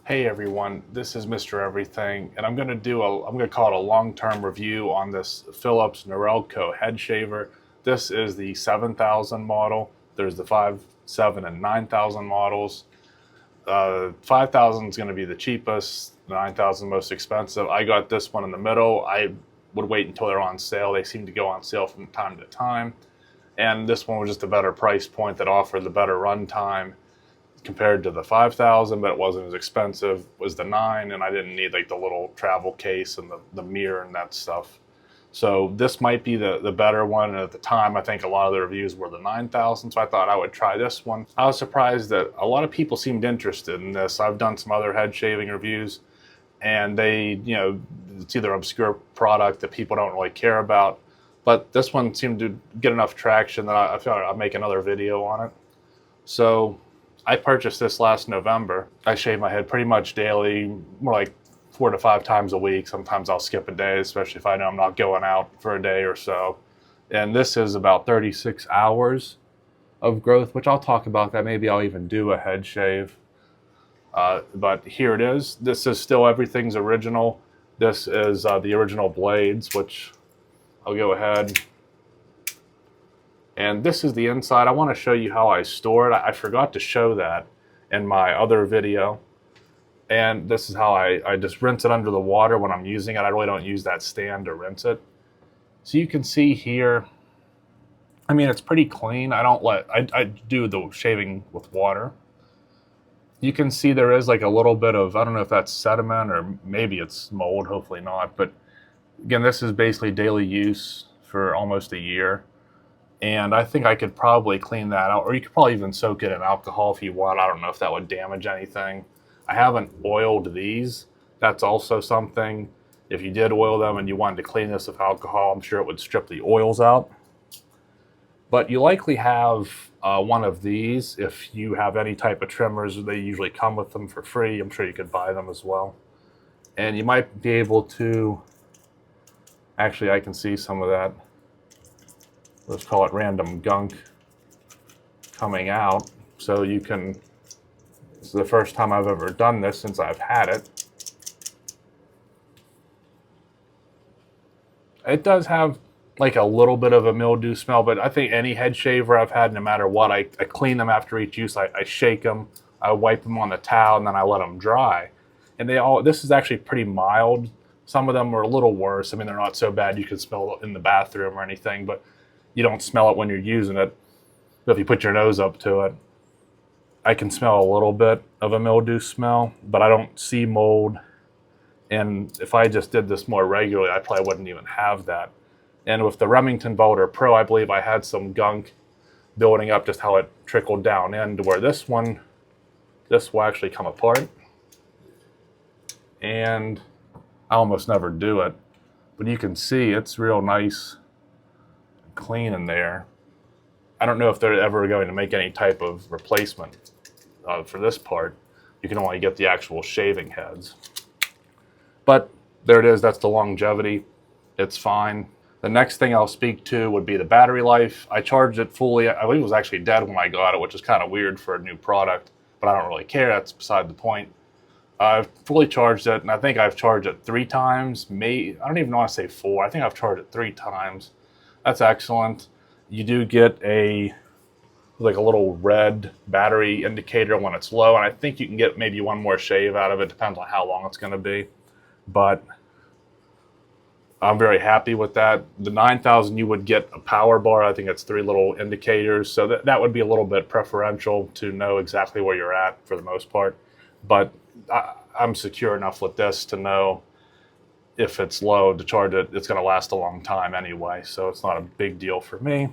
Hey everyone, this is Mr. Everything, and I'm going to call it a long-term review on this Philips Norelco head shaver. This is the 7000 model. There's the 5, 7, and 9000 models. 5000 is going to be the cheapest, 9000 most expensive. I got this one in the middle. I would wait until they're on sale. They seem to go on sale from time to time. And this one was just a better price point that offered the better run time compared to the 5000, but it wasn't as expensive was the 9, and I didn't need like the little travel case and the mirror and that stuff. So this might be the better one, and at the time I think a lot of the reviews were the 9000, so I thought I would try this one. I was surprised that a lot of people seemed interested in this. I've done some other head shaving reviews, and it's either an obscure product that people don't really care about, but this one seemed to get enough traction that I thought I'd make another video on it. So I purchased this last November. I shave my head pretty much daily, more like 4 to 5 times a week. Sometimes I'll skip a day, especially if I know I'm not going out for a day or so. And this is about 36 hours of growth, which I'll talk about that. Maybe I'll even do a head shave. But here it is. This is still everything's original. This is the original blades, which I'll go ahead. And this is the inside. I want to show you how I store it. I forgot to show that in my other video. And this is how I just rinse it under the water when I'm using it. I really don't use that stand to rinse it. So you can see here, I mean, it's pretty clean. I do the shaving with water. You can see there is like a little bit of, I don't know if that's sediment or maybe it's mold, hopefully not. But again, this is basically daily use for almost a year. And I think I could probably clean that out, or you could probably even soak it in alcohol if you want. I don't know if that would damage anything. I haven't oiled these. That's also something. If you did oil them and you wanted to clean this with alcohol, I'm sure it would strip the oils out. But you likely have one of these. If you have any type of trimmers, they usually come with them for free. I'm sure you could buy them as well. And you might be able to, actually I can see some of that, let's call it random gunk coming out. So you can, this is the first time I've ever done this since I've had it. It does have like a little bit of a mildew smell, but I think any head shaver I've had, no matter what, I clean them after each use. I shake them, I wipe them on the towel, and then I let them dry. And this is actually pretty mild. Some of them are a little worse. I mean, they're not so bad you can smell it in the bathroom or anything, but you don't smell it when you're using it. But if you put your nose up to it, I can smell a little bit of a mildew smell, but I don't see mold. And if I just did this more regularly, I probably wouldn't even have that. And with the Remington Volder Pro, I believe I had some gunk building up, just how it trickled down into where this will actually come apart. And I almost never do it, but you can see it's real nice, clean in there. I don't know if they're ever going to make any type of replacement for this part. You can only get the actual shaving heads. But there it is. That's the longevity. It's fine. The next thing I'll speak to would be the battery life. I charged it fully. I believe it was actually dead when I got it, which is kind of weird for a new product, but I don't really care. That's beside the point. I've fully charged it, and I think I've charged it 3 times. I don't even want to say 4. I think I've charged it 3 times. That's excellent. You do get a little red battery indicator when it's low, and I think you can get maybe one more shave out of it. Depends on how long it's going to be. But I'm very happy with that. The 9000, you would get a power bar. I think it's 3 little indicators. So that would be a little bit preferential to know exactly where you're at for the most part. But I'm secure enough with this to know if it's low to charge it, it's going to last a long time anyway. So it's not a big deal for me.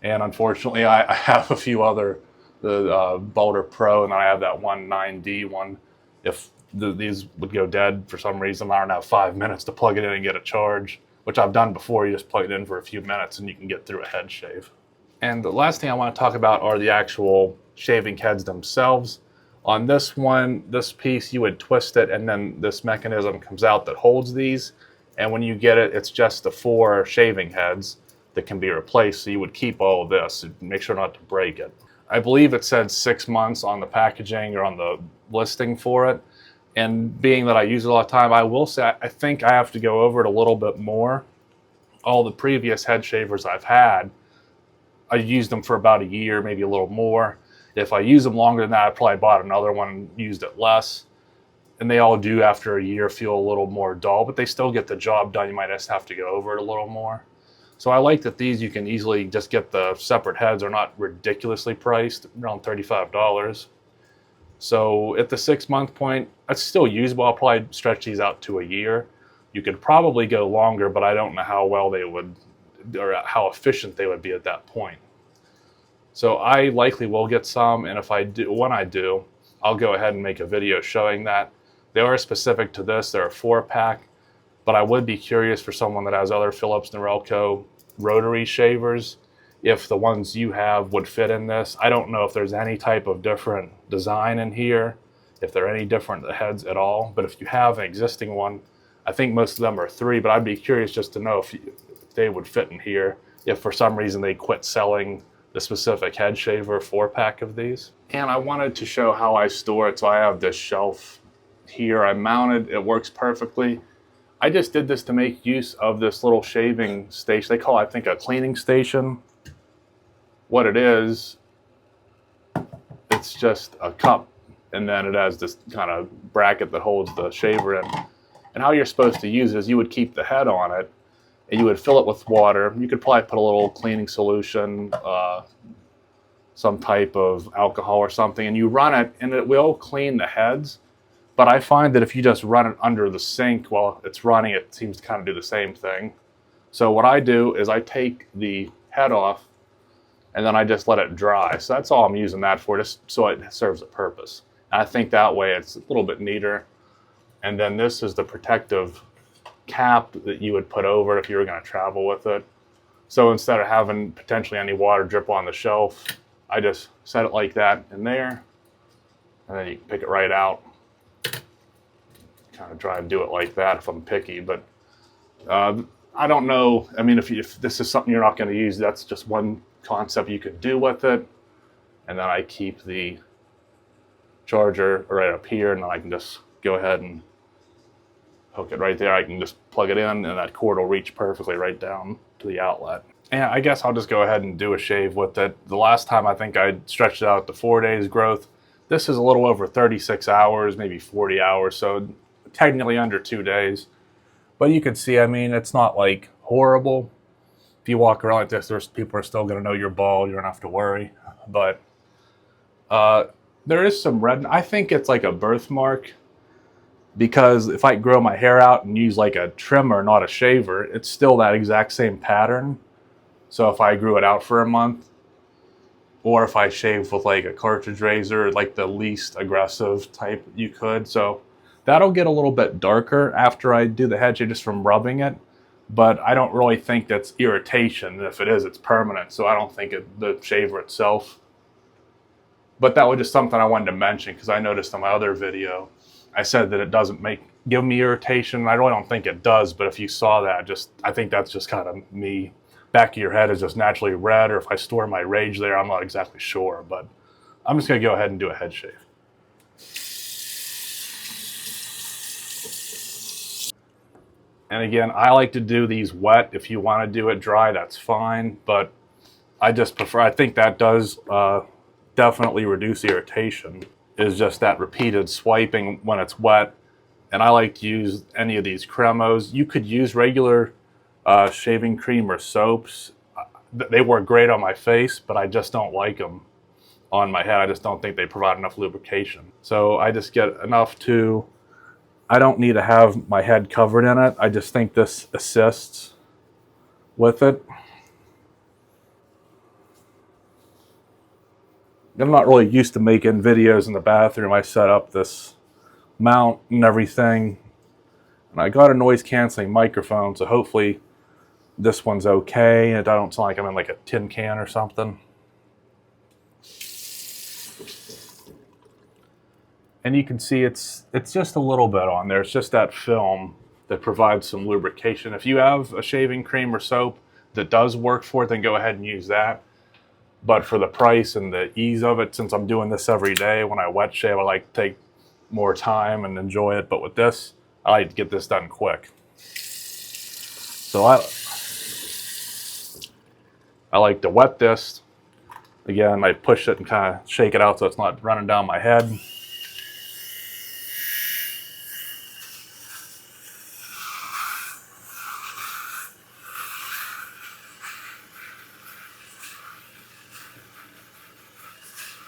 And unfortunately, I have a few other, the Volder Pro, and then I have that one 9D one. If these would go dead for some reason, I don't have 5 minutes to plug it in and get a charge, which I've done before. You just plug it in for a few minutes and you can get through a head shave. And the last thing I want to talk about are the actual shaving heads themselves. On this one, this piece, you would twist it, and then this mechanism comes out that holds these. And when you get it, it's just the 4 shaving heads that can be replaced. So you would keep all of this and make sure not to break it. I believe it said 6 months on the packaging or on the listing for it. And being that I use it all the time, I will say I think I have to go over it a little bit more. All the previous head shavers I've had, I used them for about a year, maybe a little more. If I use them longer than that, I probably bought another one and used it less. And they all do after a year feel a little more dull, but they still get the job done. You might just have to go over it a little more. So I like that these you can easily just get the separate heads. They're not ridiculously priced, around $35. So at the 6-month point, it's still usable. I'll probably stretch these out to a year. You could probably go longer, but I don't know how well they would, or how efficient they would be at that point. So I likely will get some, and if I do, when I do, I'll go ahead and make a video showing that. They are specific to this. They're a 4-pack, but I would be curious for someone that has other Philips Norelco rotary shavers, if the ones you have would fit in this. I don't know if there's any type of different design in here, if they're any different heads at all, but if you have an existing one, I think most of them are 3, but I'd be curious just to know if they would fit in here, if for some reason they quit selling the specific head shaver 4-pack of these. And I wanted to show how I store it, so I have this shelf here I mounted. It works perfectly. I just did this to make use of this little shaving station. They call it, I think, a cleaning station. What it is, it's just a cup, and then it has this kind of bracket that holds the shaver in. And how you're supposed to use it is you would keep the head on it, and you would fill it with water. You could probably put a little cleaning solution, some type of alcohol or something, and you run it, and it will clean the heads. But I find that if you just run it under the sink while it's running, it seems to kind of do the same thing. So what I do is I take the head off, and then I just let it dry. So that's all I'm using that for, just so it serves a purpose. And I think that way it's a little bit neater. And then this is the protective cap that you would put over it if you were going to travel with it. So instead of having potentially any water drip on the shelf, I just set it like that in there, and then you can pick it right out. Kind of try and do it like that if I'm picky, but I don't know. I mean, if this is something you're not going to use, that's just one concept you could do with it. And then I keep the charger right up here, and then I can just go ahead and hook it right there. I can just plug it in, and that cord will reach perfectly right down to the outlet. And I guess I'll just go ahead and do a shave with it. The last time I think I stretched it out to 4 days growth. This is a little over 36 hours, maybe 40 hours, so technically under 2 days. But you can see, I mean, it's not like horrible. If you walk around like this, there's people are still going to know you're bald. You don't have to worry. But there is some red. I think it's like a birthmark, because if I grow my hair out and use like a trimmer, not a shaver, it's still that exact same pattern. So if I grew it out for a month, or if I shaved with like a cartridge razor, like the least aggressive type you could. So that'll get a little bit darker after I do the head shave just from rubbing it. But I don't really think that's irritation. If it is, it's permanent. So I don't think the shaver itself. But that was just something I wanted to mention, because I noticed in my other video, I said that it doesn't give me irritation. I really don't think it does. But if you saw that, I think that's just kind of me. Back of your head is just naturally red, or if I store my rage there, I'm not exactly sure. But I'm just going to go ahead and do a head shave. And again, I like to do these wet. If you want to do it dry, that's fine. But I just prefer, I think that does definitely reduce irritation, is just that repeated swiping when it's wet. And I like to use any of these cremos. You could use regular shaving cream or soaps. They work great on my face, but I just don't like them on my head. I just don't think they provide enough lubrication. So I just get enough I don't need to have my head covered in it. I just think this assists with it. I'm not really used to making videos in the bathroom. I set up this mount and everything. And I got a noise canceling microphone, so hopefully this one's okay. It don't sound like I'm in like a tin can or something. And you can see it's just a little bit on there. It's just that film that provides some lubrication. If you have a shaving cream or soap that does work for it, then go ahead and use that. But for the price and the ease of it, since I'm doing this every day, when I wet shave, I like to take more time and enjoy it. But with this, I like to get this done quick. So I like to wet this. Again, I push it and kind of shake it out so it's not running down my head.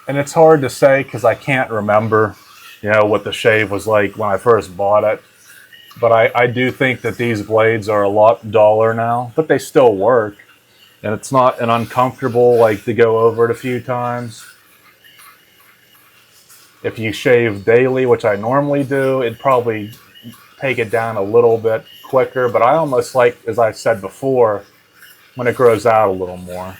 And it's hard to say because I can't remember, what the shave was like when I first bought it. But I do think that these blades are a lot duller now, but they still work. And it's not an uncomfortable, like, to go over it a few times. If you shave daily, which I normally do, it'd probably take it down a little bit quicker. But I almost like, as I said before, when it grows out a little more.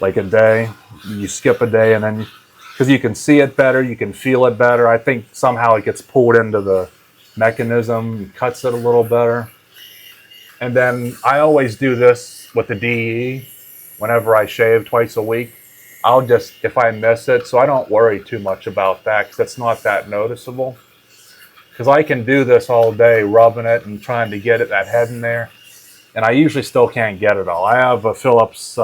Like a day, you skip a day, and then, because you can see it better, you can feel it better. I think somehow it gets pulled into the mechanism, cuts it a little better. And then I always do this with the DE whenever I shave twice a week. I'll just, if I miss it, so I don't worry too much about that because it's not that noticeable. Because I can do this all day, rubbing it and trying to get that head in there. And I usually still can't get it all. I have a Philips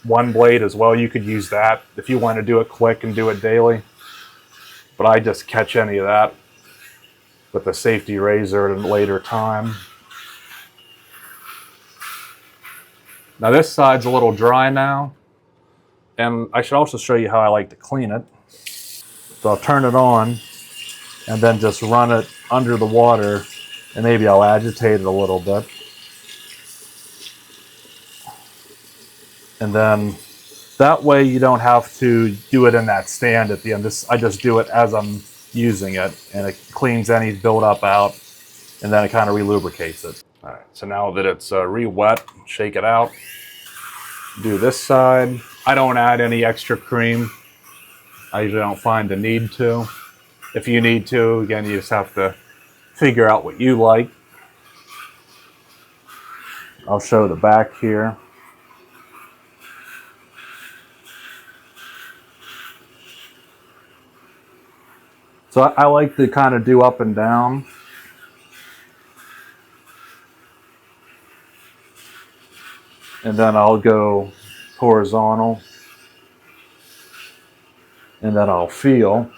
one blade as well. You could use that if you want to do it quick and do it daily. But I just catch any of that with a safety razor at a later time. Now this side's a little dry now. And I should also show you how I like to clean it. So I'll turn it on and then just run it under the water, and maybe I'll agitate it a little bit. And then that way you don't have to do it in that stand at the end. I just do it as I'm using it, and it cleans any buildup out, and then it kind of re-lubricates it. All right, so now that it's re-wet, shake it out. Do this side. I don't add any extra cream. I usually don't find the need to. If you need to, again, you just have to figure out what you like. I'll show the back here. So I like to kind of do up and down. And then I'll go horizontal. And then I'll feel.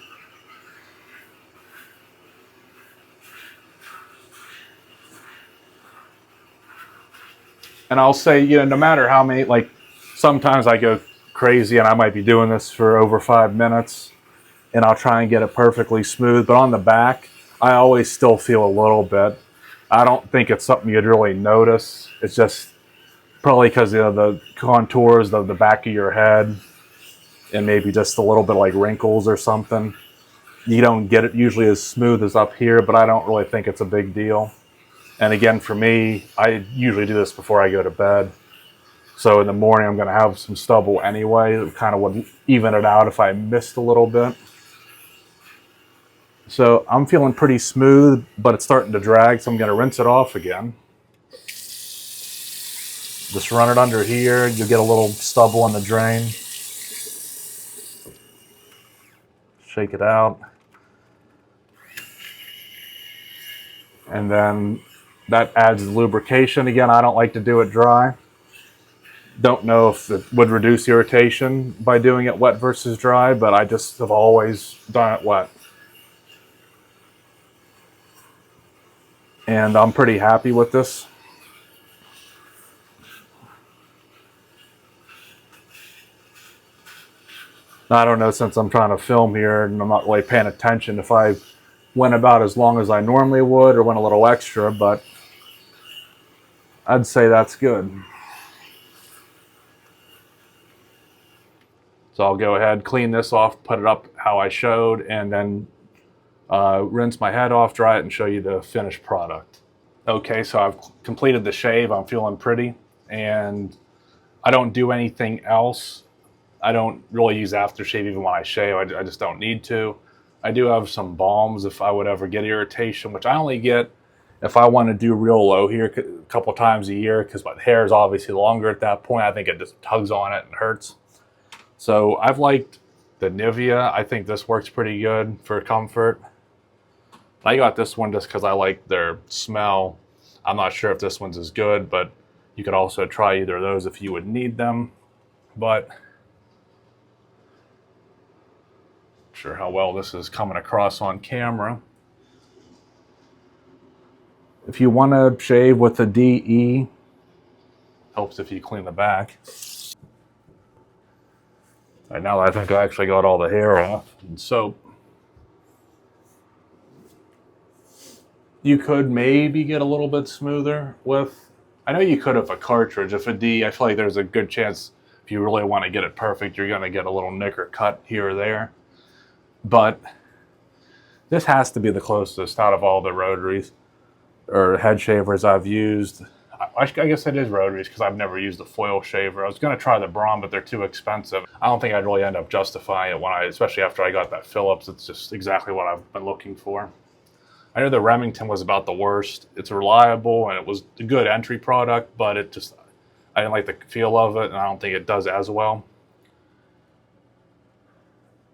And I'll say, no matter how many, like, sometimes I go crazy and I might be doing this for over 5 minutes and I'll try and get it perfectly smooth. But on the back, I always still feel a little bit. I don't think it's something you'd really notice. It's just probably because of the contours of the back of your head and maybe just a little bit like wrinkles or something. You don't get it usually as smooth as up here, but I don't really think it's a big deal. And again, for me, I usually do this before I go to bed. So in the morning, I'm going to have some stubble anyway. It kind of would even it out if I missed a little bit. So I'm feeling pretty smooth, but it's starting to drag, so I'm going to rinse it off again. Just run it under here. You'll get a little stubble in the drain. Shake it out. And then that adds lubrication. Again, I don't like to do it dry. Don't know if it would reduce irritation by doing it wet versus dry, but I just have always done it wet. And I'm pretty happy with this. I don't know, since I'm trying to film here and I'm not really paying attention if I went about as long as I normally would or went a little extra, but I'd say that's good. So I'll go ahead, clean this off, put it up how I showed, and then rinse my head off, dry it, and show you the finished product. Okay, so I've completed the shave. I'm feeling pretty, and I don't do anything else. I don't really use aftershave even when I shave. I just don't need to. I do have some balms if I would ever get irritation, which I only get if I want to do real low here a couple times a year, because my hair is obviously longer at that point. I think it just tugs on it and hurts. So I've liked the Nivea. I think this works pretty good for comfort. I got this one just because I like their smell. I'm not sure if this one's as good, but you could also try either of those if you would need them. But not sure how well this is coming across on camera. If you want to shave with a DE, helps if you clean the back. Right now I think I actually got all the hair off and soap. You could maybe get a little bit smoother with, I know you could with a cartridge. If a D, I feel like there's a good chance if you really want to get it perfect, you're going to get a little nick or cut here or there. But this has to be the closest out of all the rotaries or head shavers I've used. I guess it is rotaries because I've never used a foil shaver. I was going to try the Braun, but they're too expensive. I don't think I'd really end up justifying it especially after I got that Philips. It's just exactly what I've been looking for. I know the Remington was about the worst. It's reliable and it was a good entry product, but I didn't like the feel of it, and I don't think it does as well.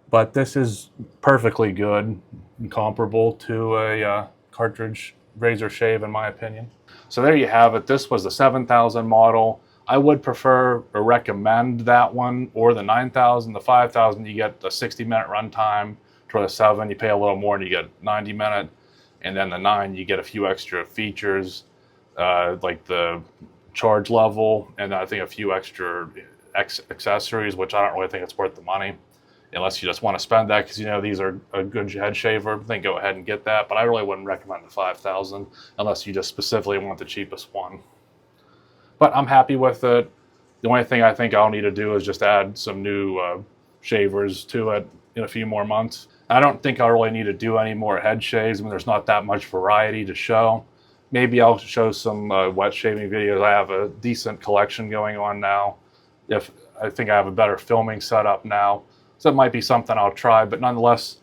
But this is perfectly good and comparable to a cartridge razor shave, in my opinion. So there you have it. This was the 7000 model. I would prefer or recommend that one or the 9000. The 5000, you get the 60-minute runtime. For the 7, you pay a little more and you get 90-minute. And then the 9, you get a few extra features, like the charge level, and I think a few extra accessories, which I don't really think it's worth the money. Unless you just want to spend that because you know these are a good head shaver, then go ahead and get that. But I really wouldn't recommend the 5000 unless you just specifically want the cheapest one. But I'm happy with it. The only thing I think I'll need to do is just add some new shavers to it in a few more months. I don't think I'll really need to do any more head shaves. I mean, there's not that much variety to show. Maybe I'll show some wet shaving videos. I have a decent collection going on now. I think I have a better filming setup now. So it might be something I'll try, but nonetheless,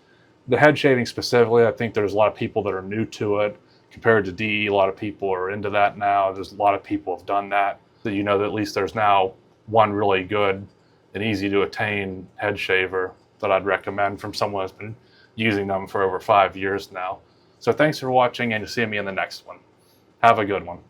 the head shaving specifically, I think there's a lot of people that are new to it. Compared to DE, a lot of people are into that now. There's a lot of people have done that. So you know that at least there's now one really good and easy to attain head shaver that I'd recommend from someone who's been using them for over 5 years now. So thanks for watching, and you'll see me in the next one. Have a good one.